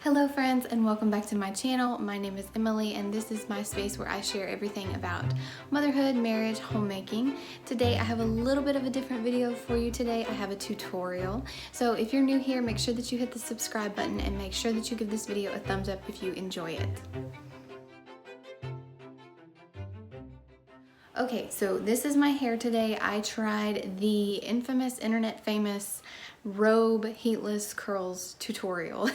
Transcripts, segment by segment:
Hello friends, and welcome back to my channel. My name is Emily and this is my space where I share everything about motherhood, marriage, homemaking. Today I have a little bit of a different video for you today. I have a tutorial. So if you're new here, make sure that you hit the subscribe button and make sure that you give this video a thumbs up if you enjoy it. Okay, so this is my hair today. I tried the infamous, internet famous Robe Heatless Curls tutorial.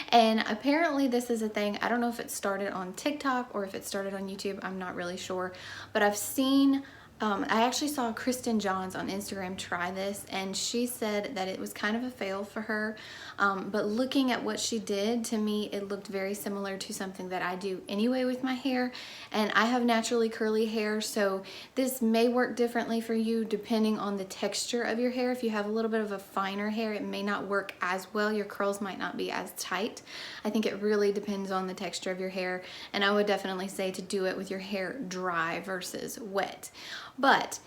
And apparently this is a thing. I don't know if it started on TikTok or if it started on YouTube. I'm not really sure. But I've seen, I actually saw Kristen Johns on Instagram try this, and she said that it was kind of a fail for her. But looking at what she did, to me, it looked very similar to something that I do anyway with my hair. And I have naturally curly hair, so this may work differently for you depending on the texture of your hair. If you have a little bit of a finer hair, it may not work as well. Your curls might not be as tight. I think it really depends on the texture of your hair, and I would definitely say to do it with your hair dry versus wet. But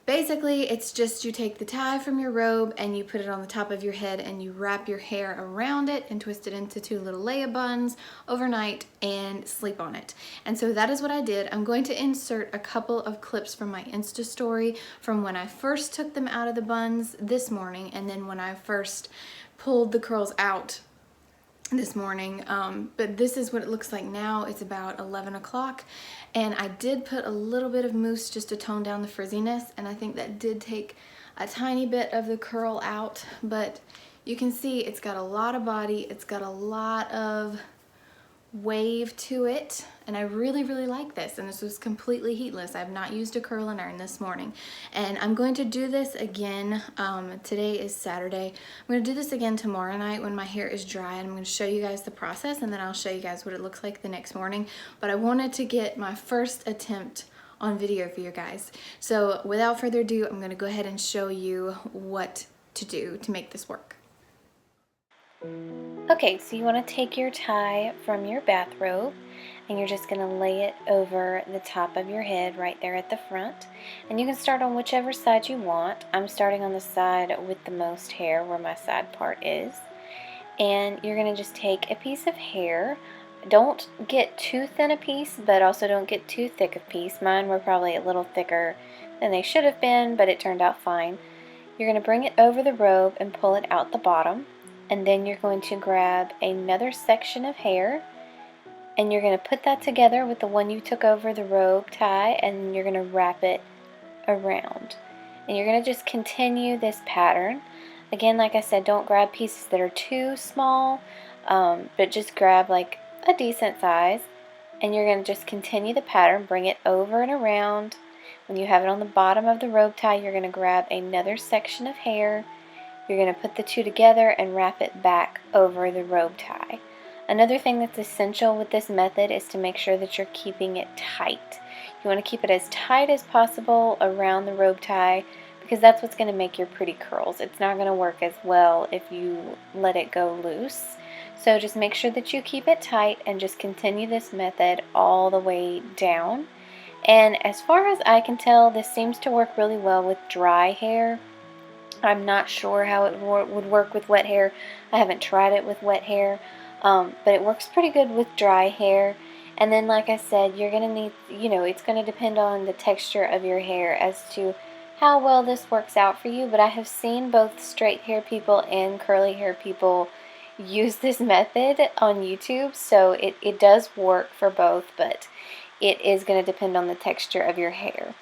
basically, it's just you take the tie from your robe and you put it on the top of your head and you wrap your hair around it and twist it into two little Leia buns overnight and sleep on it. And so that is what I did. I'm going to insert a couple of clips from my Insta story from when I first took them out of the buns this morning, and then when I first pulled the curls out this morning. But this is what it looks like now. It's about 11 o'clock, and I did put a little bit of mousse just to tone down the frizziness, and I think that did take a tiny bit of the curl out, but you can see it's got a lot of body, it's got a lot of wave to it, and I really like this. And this was completely heatless. I have not used a curling iron this morning, and I'm going to do this again. Today is Saturday. I'm going to do this again tomorrow night when my hair is dry, and I'm going to show you guys the process, and then I'll show you guys what it looks like the next morning. But I wanted to get my first attempt on video for you guys, so without further ado, I'm going to go ahead and show you what to do to make this work. Okay, so you want to take your tie from your bathrobe and you're just going to lay it over the top of your head right there at the front. And you can start on whichever side you want. I'm starting on the side with the most hair, where my side part is. And you're going to just take a piece of hair. Don't get too thin a piece, but also don't get too thick a piece. Mine were probably a little thicker than they should have been, but it turned out fine. You're going to bring it over the robe and pull it out the bottom. And then you're going to grab another section of hair and you're going to put that together with the one you took over the robe tie, and you're going to wrap it around. And you're going to just continue this pattern. Again, like I said, don't grab pieces that are too small, but just grab like a decent size. And you're going to just continue the pattern, bring it over and around. When you have it on the bottom of the robe tie, you're going to grab another section of hair. You're going to put the two together and wrap it back over the robe tie. Another thing that's essential with this method is to make sure that you're keeping it tight. You want to keep it as tight as possible around the robe tie, because that's what's going to make your pretty curls. It's not going to work as well if you let it go loose. So just make sure that you keep it tight and just continue this method all the way down. And as far as I can tell, this seems to work really well with dry hair. I'm not sure how it would work with wet hair. I haven't tried it with wet hair, but it works pretty good with dry hair. And then, like I said, you're going to need, it's going to depend on the texture of your hair as to how well this works out for you. But I have seen both straight hair people and curly hair people use this method on YouTube, so it does work for both, but it is going to depend on the texture of your hair.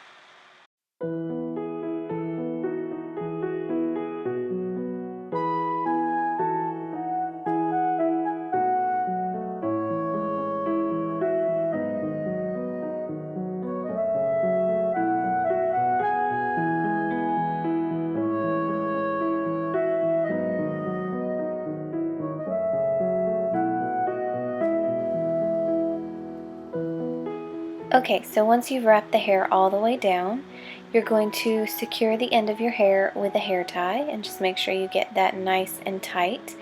Okay, so once you've wrapped the hair all the way down, you're going to secure the end of your hair with a hair tie, and just make sure you get that nice and tight.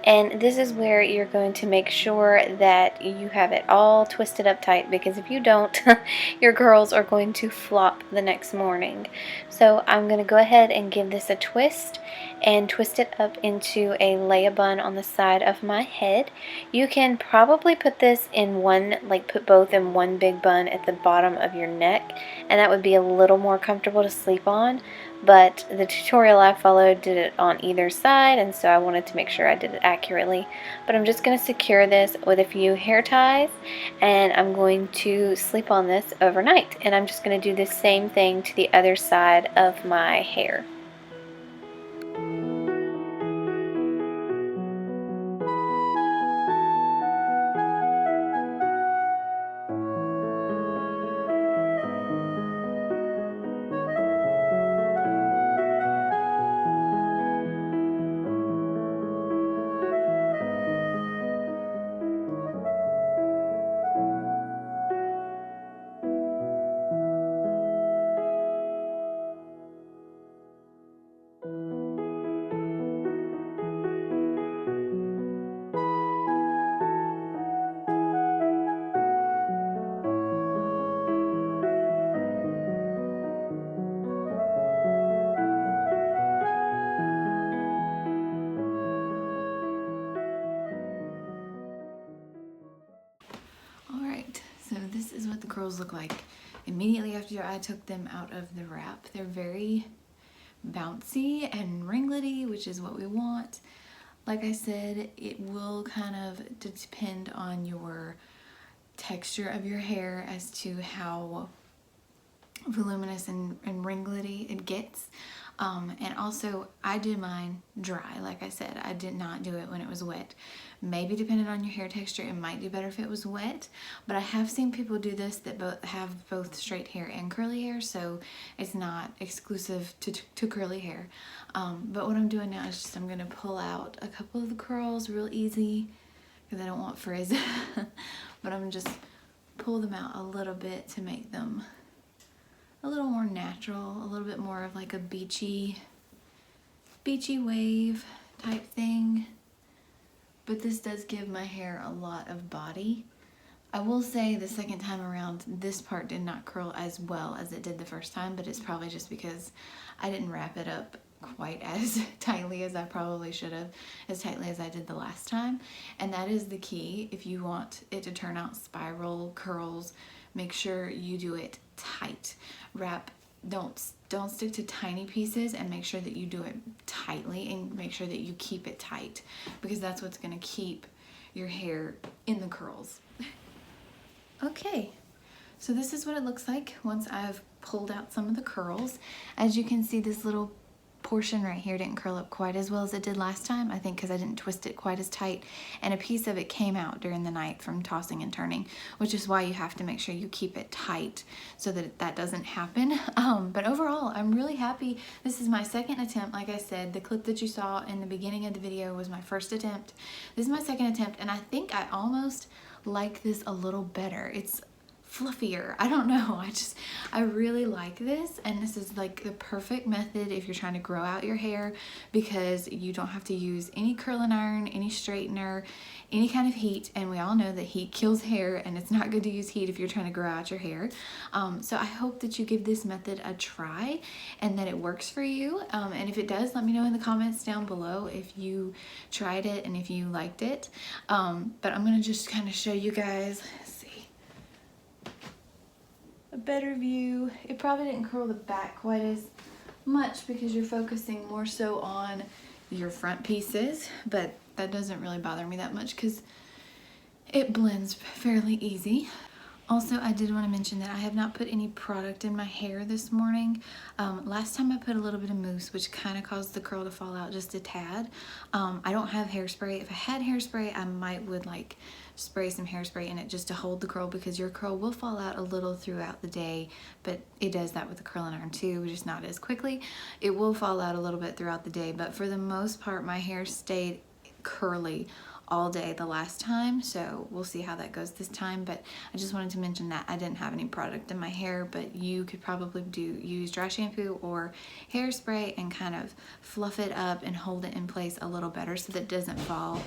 And this is where you're going to make sure that you have it all twisted up tight, because if you don't, your curls are going to flop the next morning. So I'm going to go ahead and give this a twist and twist it up into a lay-a bun on the side of my head. You can probably put this in one, like put both in one big bun at the bottom of your neck, and that would be a little more comfortable to sleep on. But the tutorial I followed did it on either side, and so I wanted to make sure I did it accurately. But I'm just going to secure this with a few hair ties, and I'm going to sleep on this overnight. And I'm just going to do the same thing to the other side of my hair. Alright, so this is what the curls look like immediately after I took them out of the wrap. They're very bouncy and ringlety, which is what we want. Like I said, it will kind of depend on your texture of your hair as to how voluminous and ringlety it gets. And also I did mine dry. Like I said, I did not do it when it was wet. Maybe depending on your hair texture, it might do better if it was wet, but I have seen people do this that have both straight hair and curly hair, so it's not exclusive to curly hair. But what I'm doing now is just I'm gonna pull out a couple of the curls real easy because I don't want frizz. But I'm just pull them out a little bit to make them a little more natural, a little bit more of like a beachy wave type thing. But this does give my hair a lot of body. I will say the second time around, this part did not curl as well as it did the first time, but it's probably just because I didn't wrap it up quite as tightly as I probably should have, as tightly as I did the last time. And that is the key. If you want it to turn out spiral curls, make sure you do it tight. Wrap, don't stick to tiny pieces, and make sure that you do it tightly and make sure that you keep it tight, because that's what's going to keep your hair in the curls. Okay, so this is what it looks like once I've pulled out some of the curls. As you can see, this little portion right here didn't curl up quite as well as it did last time, I think because I didn't twist it quite as tight, and a piece of it came out during the night from tossing and turning, which is why you have to make sure you keep it tight so that that doesn't happen. But overall, I'm really happy. This is my second attempt. Like I said, the clip that you saw in the beginning of the video was my first attempt. This is my second attempt, and I think I almost like this a little better. It's fluffier. I don't know. I really like this, and this is like the perfect method if you're trying to grow out your hair, because you don't have to use any curling iron, any straightener, any kind of heat, and we all know that heat kills hair, and it's not good to use heat if you're trying to grow out your hair. So I hope that you give this method a try and that it works for you, and if it does, let me know in the comments down below if you tried it and if you liked it. But I'm gonna just kind of show you guys a better view. It probably didn't curl the back quite as much because you're focusing more so on your front pieces, but that doesn't really bother me that much because it blends fairly easy. Also, I did want to mention that I have not put any product in my hair this morning. Last time I put a little bit of mousse, which kind of caused the curl to fall out just a tad. I don't have hairspray. If I had hairspray, I would like spray some hairspray in it just to hold the curl, because your curl will fall out a little throughout the day, but it does that with the curling iron too, just not as quickly. It will fall out a little bit throughout the day, but for the most part, my hair stayed curly all day the last time, so we'll see how that goes this time. But I just wanted to mention that I didn't have any product in my hair, but you could probably use dry shampoo or hairspray and kind of fluff it up and hold it in place a little better so that it doesn't fall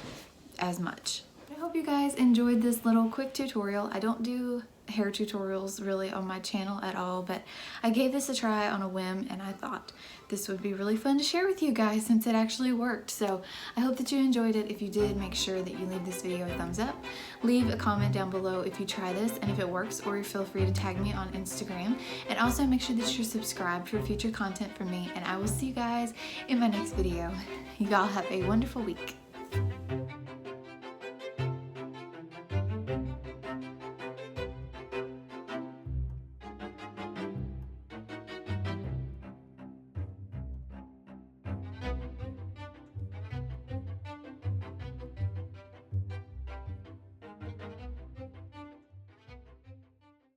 as much. I hope you guys enjoyed this little quick tutorial. I don't do hair tutorials really on my channel at all, but I gave this a try on a whim and I thought this would be really fun to share with you guys since it actually worked. So I hope that you enjoyed it. If you did, make sure that you leave this video a thumbs up. Leave a comment down below if you try this and if it works, or feel free to tag me on Instagram. And also make sure that you're subscribed for future content from me, and I will see you guys in my next video. You all have a wonderful week.